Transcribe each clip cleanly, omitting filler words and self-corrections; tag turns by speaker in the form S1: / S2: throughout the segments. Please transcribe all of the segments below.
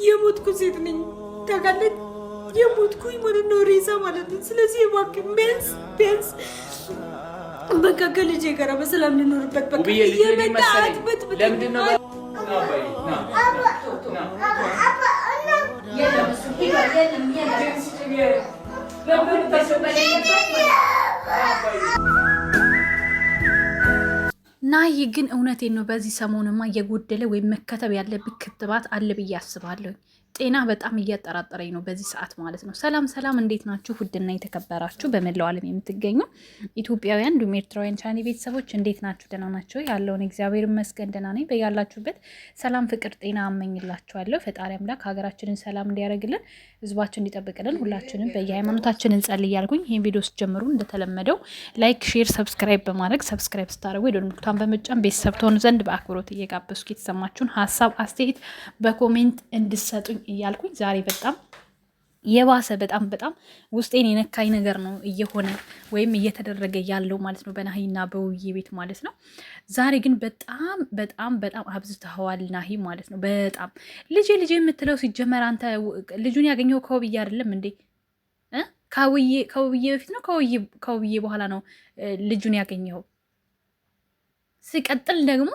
S1: የሞትኩ ሴት ነኝ ታውቃለህ። የሞትኩኝ ማለት ነው ሬሳ ማለት ነው። ስለዚህ እባክህ ቢያንስ በቃ ከልጄ ጋር በሰላም ልኖርበት። በቃ የመጣት በትብት ለምንድን ነው ናሂ ግን እውነቴን ነው። በዚህ ሰሞንማ እየጎደለ ወይም መከተብ ያለብኝ ክትባት አለ ብዬ አስባለሁ። ጤና በጣም እያጠራጠረኝ ነው በዚህ ሰዓት ማለት ነው። ሰላም እንዴት ናችሁ? ውድና የተከበራችሁ በመላው ዓለም የምትገኙ ኢትዮጵያውያን እንዲሁም ኤርትራውያን ቻኔ ቤተሰቦች እንዴት ናችሁ? ደህና ናቸው? ያለውን እግዚአብሔር ይመስገን ደህና ነኝ። በያላችሁበት ሰላም፣ ፍቅር፣ ጤና አመኝላችኋለሁ። ፈጣሪ አምላክ ሀገራችንን ሰላም እንዲያደርግልን፣ ህዝባችን እንዲጠብቅልን ሁላችንም በየሃይማኖታችን እንጸልይ እያልኩኝ ይህን ቪዲዮ ስትጀምሩ እንደተለመደው ላይክ፣ ሼር፣ ሰብስክራይብ በማድረግ ሰብስክራይብ ስታደርጉ የደወል ምልክቱን በመጫን ቤተሰብ ትሆኑ ዘንድ በአክብሮት እየጋበዝኩ የተሰማችሁን ሀሳብ አስተያየት በኮሜንት እንድሰጡኝ እያልኩኝ ዛሬ በጣም የባሰ በጣም ውስጤን የነካኝ ነገር ነው እየሆነ ወይም እየተደረገ ያለው ማለት ነው በናሂና በውብዬ ቤት ማለት ነው። ዛሬ ግን በጣም አብዝተኸዋል ናሂ ማለት ነው። በጣም ልጄ የምትለው ሲጀመር አንተ ልጁን ያገኘው ከውብዬ አይደለም እንዴ? ከውብዬ በፊት ነው ከውብዬ በኋላ ነው ልጁን ያገኘው? ሲቀጥል ደግሞ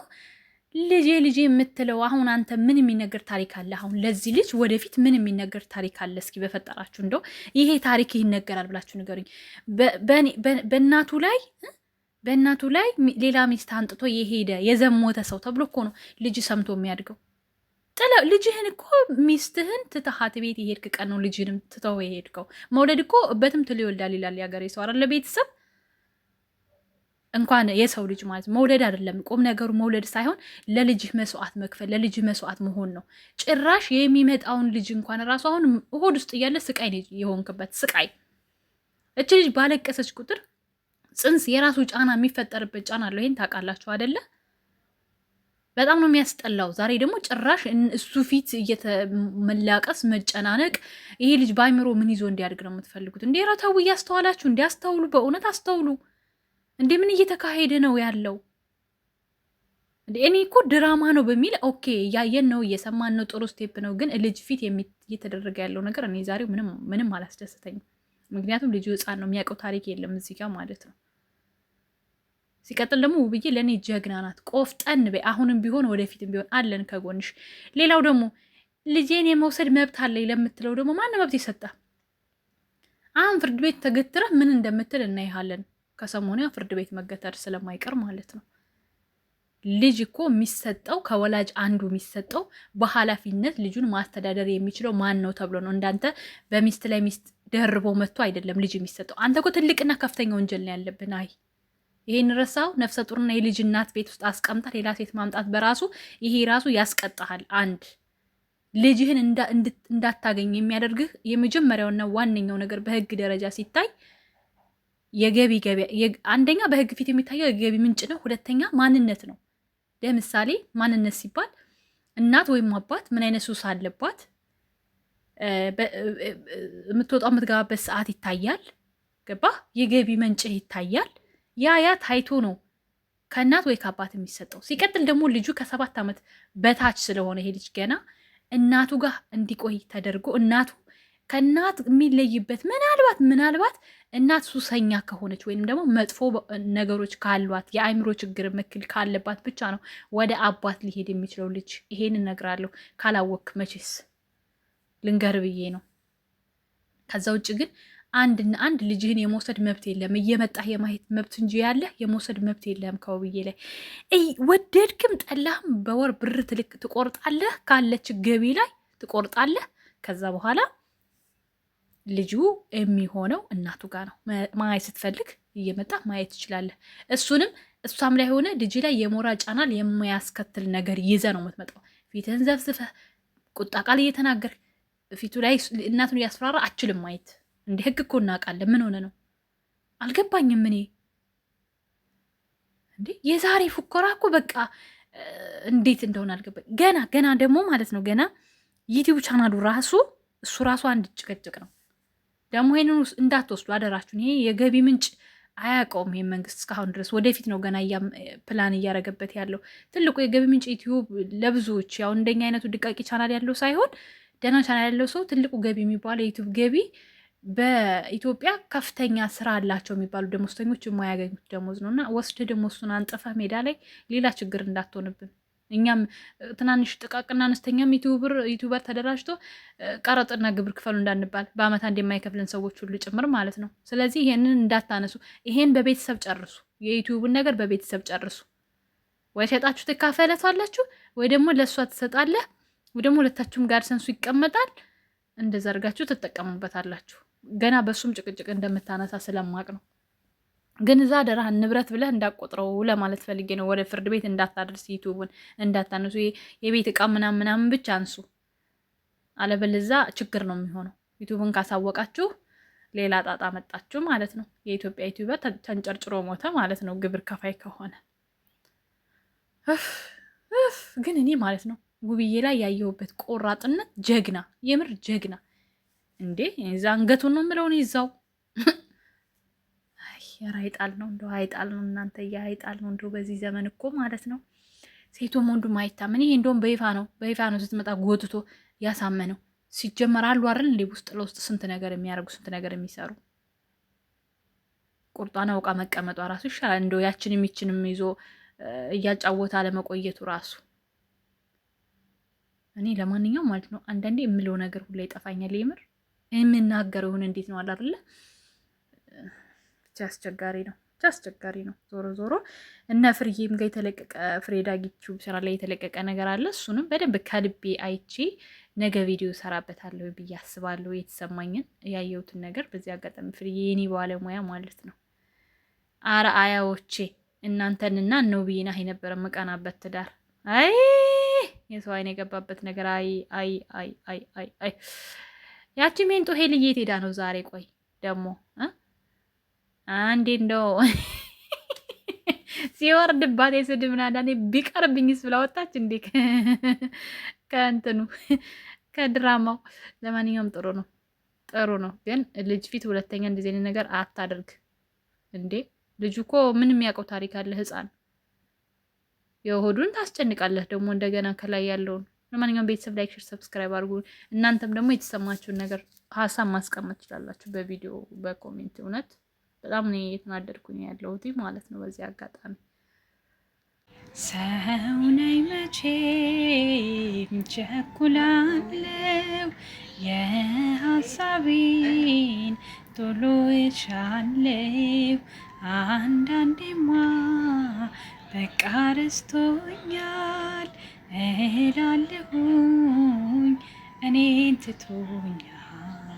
S1: ልጄ የምትለው አሁን አንተ ምን የሚነገር ታሪክ አለ? አሁን ለዚህ ልጅ ወደፊት ምን የሚነገር ታሪክ አለ? እስኪ በፈጠራችሁ እንደው ይሄ ታሪክ ይነገራል ብላችሁ ንገሩኝ። በእናቱ ላይ ሌላ ሚስት አንጥቶ የሄደ የዘሞተ ሰው ተብሎ እኮ ነው ልጅ ሰምቶ የሚያድገው። ልጅህን እኮ ሚስትህን ትተሃት ቤት የሄድክ ቀን ነው ልጅህንም ትተው የሄድከው። መውለድ እኮ በትምትል ይወልዳል ይላል ያገሬ ሰው አይደለ? ቤተሰብ እንኳን የሰው ልጅ ማለት መውለድ አይደለም ቁም ነገሩ መውለድ ሳይሆን ለልጅህ መስዋዕት መክፈል፣ ለልጅህ መስዋዕት መሆን ነው። ጭራሽ የሚመጣውን ልጅ እንኳን ራሱ አሁን ሆድ ውስጥ እያለ ስቃይ ነው የሆንክበት። ስቃይ እች ልጅ ባለቀሰች ቁጥር ጽንስ የራሱ ጫና የሚፈጠርበት ጫና አለው። ይሄን ታውቃላችሁ አይደለ? በጣም ነው የሚያስጠላው። ዛሬ ደግሞ ጭራሽ እሱ ፊት እየተመላቀስ መጨናነቅ። ይሄ ልጅ በአይምሮ ምን ይዞ እንዲያድግ ነው የምትፈልጉት እንዴ? ኧረ ተው፣ እያስተዋላችሁ እንዲያስተውሉ፣ በእውነት አስተውሉ። እንዴ ምን እየተካሄደ ነው ያለው? እኔ እኮ ድራማ ነው በሚል ኦኬ እያየን ነው እየሰማን ነው፣ ጥሩ ስቴፕ ነው። ግን ልጅ ፊት እየተደረገ ያለው ነገር እኔ ዛሬው ምንም አላስደሰተኝም። ምክንያቱም ልጁ ሕፃን ነው፣ የሚያውቀው ታሪክ የለም እዚህ ጋር ማለት ነው። ሲቀጥል ደግሞ ውብዬ ለእኔ ጀግና ናት። ቆፍጠን በይ። አሁንም ቢሆን ወደፊትም ቢሆን አለን ከጎንሽ። ሌላው ደግሞ ልጄን የመውሰድ መብት አለኝ ለምትለው ደግሞ ማን መብት ይሰጣ? አሁን ፍርድ ቤት ተገትረህ ምን እንደምትል እናይሃለን። ከሰሞኑ ፍርድ ቤት መገተር ስለማይቀር ማለት ነው። ልጅ እኮ የሚሰጠው ከወላጅ አንዱ የሚሰጠው በኃላፊነት ልጁን ማስተዳደር የሚችለው ማን ነው ተብሎ ነው። እንዳንተ በሚስት ላይ ሚስት ደርቦ መጥቶ አይደለም ልጅ የሚሰጠው። አንተ እኮ ትልቅና ከፍተኛ ወንጀል ነው ያለብን። አይ ይሄን ረሳው? ነፍሰ ጡርና የልጅ እናት ቤት ውስጥ አስቀምጣ ሌላ ሴት ማምጣት በራሱ ይሄ ራሱ ያስቀጣሃል። አንድ ልጅህን እንዳታገኝ የሚያደርግህ የመጀመሪያውና ዋነኛው ነገር በህግ ደረጃ ሲታይ የገቢ አንደኛ በህግ ፊት የሚታየው የገቢ ምንጭ ነው። ሁለተኛ ማንነት ነው። ለምሳሌ ማንነት ሲባል እናት ወይም አባት ምን አይነት ሱስ አለባት፣ የምትወጣው የምትገባበት ሰዓት ይታያል። ገባ? የገቢ ምንጭህ ይታያል። ያ ታይቶ ነው ከእናት ወይ ከአባት የሚሰጠው። ሲቀጥል ደግሞ ልጁ ከ7 ዓመት በታች ስለሆነ ይሄ ልጅ ገና እናቱ ጋር እንዲቆይ ተደርጎ እናቱ ከእናት የሚለይበት ምናልባት እናት ሱሰኛ ከሆነች ወይም ደግሞ መጥፎ ነገሮች ካሏት የአእምሮ ችግር ምክል ካለባት ብቻ ነው ወደ አባት ሊሄድ የሚችለው ልጅ። ይሄን እነግራለሁ። ካላወክ መቼስ ልንገር ብዬ ነው። ከዛ ውጭ ግን አንድ ልጅህን የመውሰድ መብት የለም። እየመጣህ የማየት መብት እንጂ ያለ የመውሰድ መብት የለም። ከውብዬ ላይ ወደድክም ጠላህም በወር ብር ትቆርጣለህ፣ ካለች ገቢ ላይ ትቆርጣለህ። ከዛ በኋላ ልጁ የሚሆነው እናቱ ጋር ነው። ማየት ስትፈልግ እየመጣ ማየት ትችላለህ። እሷም ላይ ሆነ ልጅ ላይ የሞራል ጫናል የሚያስከትል ነገር ይዘ ነው የምትመጣው። ፊትህን ዘፍዝፈህ ቁጣ ቃል እየተናገር ፊቱ ላይ እናቱን እያስፈራራ አችልም ማየት። እንደ ህግ እኮ እናውቃለን። ምን ሆነ ነው አልገባኝም። እኔ እንዴ የዛሬ ፉከራ እኮ በቃ እንዴት እንደሆነ አልገባኝ። ገና ደግሞ ማለት ነው ገና ዩቲዩብ ቻናሉ እሱ ራሱ አንድ ጭቅጭቅ ነው። ደግሞ ይሄንን እንዳትወስዱ አደራችሁን። ይሄ የገቢ ምንጭ አያውቀውም ይሄ መንግስት እስካሁን ድረስ። ወደፊት ነው ገና ፕላን እያደረገበት ያለው። ትልቁ የገቢ ምንጭ ዩቲዩብ ለብዙዎች ያው እንደኛ አይነቱ ድቃቂ ቻናል ያለው ሳይሆን ደህና ቻናል ያለው ሰው ትልቁ ገቢ የሚባለው የዩቲዩብ ገቢ በኢትዮጵያ ከፍተኛ ስራ አላቸው የሚባሉ ደሞዝተኞች የማያገኙት ደሞዝ ነው። እና ወስደህ ደግሞ እሱን አንጥፈህ ሜዳ ላይ ሌላ ችግር እንዳትሆንብን። እኛም ትናንሽ ጥቃቅና አነስተኛም ዩቲዩበር ተደራጅቶ ቀረጥና ግብር ክፈሉ እንዳንባል በአመት አንድ የማይከፍልን ሰዎች ሁሉ ጭምር ማለት ነው። ስለዚህ ይሄንን እንዳታነሱ። ይሄን በቤተሰብ ጨርሱ። የዩቲዩብን ነገር በቤተሰብ ጨርሱ። ወይ ሸጣችሁ ትካፈለቷላችሁ፣ ወይ ደግሞ ለእሷ ትሰጣለህ፣ ወይ ደግሞ ሁለታችሁም ጋር ሰንሱ ይቀመጣል። እንደዛ አድርጋችሁ ትጠቀሙበታላችሁ። ገና በሱም ጭቅጭቅ እንደምታነሳ ስለማቅ ነው። ግን እዛ ደራህን ንብረት ብለህ እንዳቆጥረው ለማለት ፈልጌ ነው። ወደ ፍርድ ቤት እንዳታደርስ፣ ዩቲዩብን እንዳታነሱ። የቤት እቃ ምናምን ብቻ አንሱ። አለበለዛ ችግር ነው የሚሆነው። ዩቲዩብን ካሳወቃችሁ ሌላ ጣጣ መጣችሁ ማለት ነው። የኢትዮጵያ ዩቲዩበር ተንጨርጭሮ ሞተ ማለት ነው፣ ግብር ከፋይ ከሆነ። ግን እኔ ማለት ነው ጉብዬ ላይ ያየሁበት ቆራጥነት ጀግና፣ የምር ጀግና። እንዴ እዛ አንገቱን ነው የምለውን ይዛው አይጣል ነው እንደው አይጣል ነው እናንተ አይጣል ነው እንደው በዚህ ዘመን እኮ ማለት ነው ሴቶም ወንዱም አይታመን። ይሄ እንደውም በይፋ ነው ስትመጣ ጎትቶ ያሳመነው። ሲጀመር አሉ አይደል እንዴ ውስጥ ለውስጥ ስንት ነገር የሚያደርጉ ስንት ነገር የሚሰሩ። ቁርጧን አውቃ መቀመጧ ራሱ ይሻላል እንደው ያችን የሚችንም ይዞ እያጫወታ ለመቆየቱ ራሱ። እኔ ለማንኛውም ማለት ነው አንዳንዴ የምለው ነገር ሁላ ይጠፋኛል። የምር የምናገረው ይሁን እንዴት ነው አለ አይደለ? አስቸጋሪ ነው። ዞሮ ዞሮ እነ ፍሬዬም ጋር የተለቀቀ ፍሬ ዳጊቹ ስራ ላይ የተለቀቀ ነገር አለ። እሱንም በደንብ ከልቤ አይቼ ነገ ቪዲዮ ሰራበታለሁ ብዬ አስባለሁ። የተሰማኝን ያየሁትን ነገር በዚህ አጋጣሚ ፍሬዬ የኔ ባለሙያ ማለት ነው አርአያዎቼ እናንተንና ነው ብዬና የነበረ መቃናበት ትዳር አይ የሰው አይን የገባበት ነገር አይ ያቺ ሜንጦ ሄልዬ ሄዳ ነው ዛሬ። ቆይ ደግሞ አንዴ እንደው ሲወርድባት የስድብ ናዳኔ ቢቀርብኝስ ብላ ወጣች እንዴ ከእንትኑ ከድራማው። ለማንኛውም ጥሩ ነው ግን ልጅ ፊት ሁለተኛ እንደዚህ አይነት ነገር አታደርግ እንዴ። ልጁ እኮ ምን የሚያውቀው ታሪክ አለ? ህፃን የሆዱን ታስጨንቃለህ ደግሞ እንደገና ከላይ ያለውን። ለማንኛውም ቤተሰብ ላይክ፣ ሼር፣ ሰብስክራይብ አድርጉ። እናንተም ደግሞ የተሰማችሁን ነገር ሀሳብ ማስቀመጥ ትችላላችሁ በቪዲዮ በኮሜንት። እውነት በጣም ነው የተናደድኩኝ ያለሁት ማለት ነው። በዚህ አጋጣሚ ሰው ነኝ መቼም ቸኩላለሁ፣ የሀሳቤን ቶሎ እሻለሁ። አንዳንዴማ በቃ ረስቶኛል እላለሁኝ እኔን ትቶኛል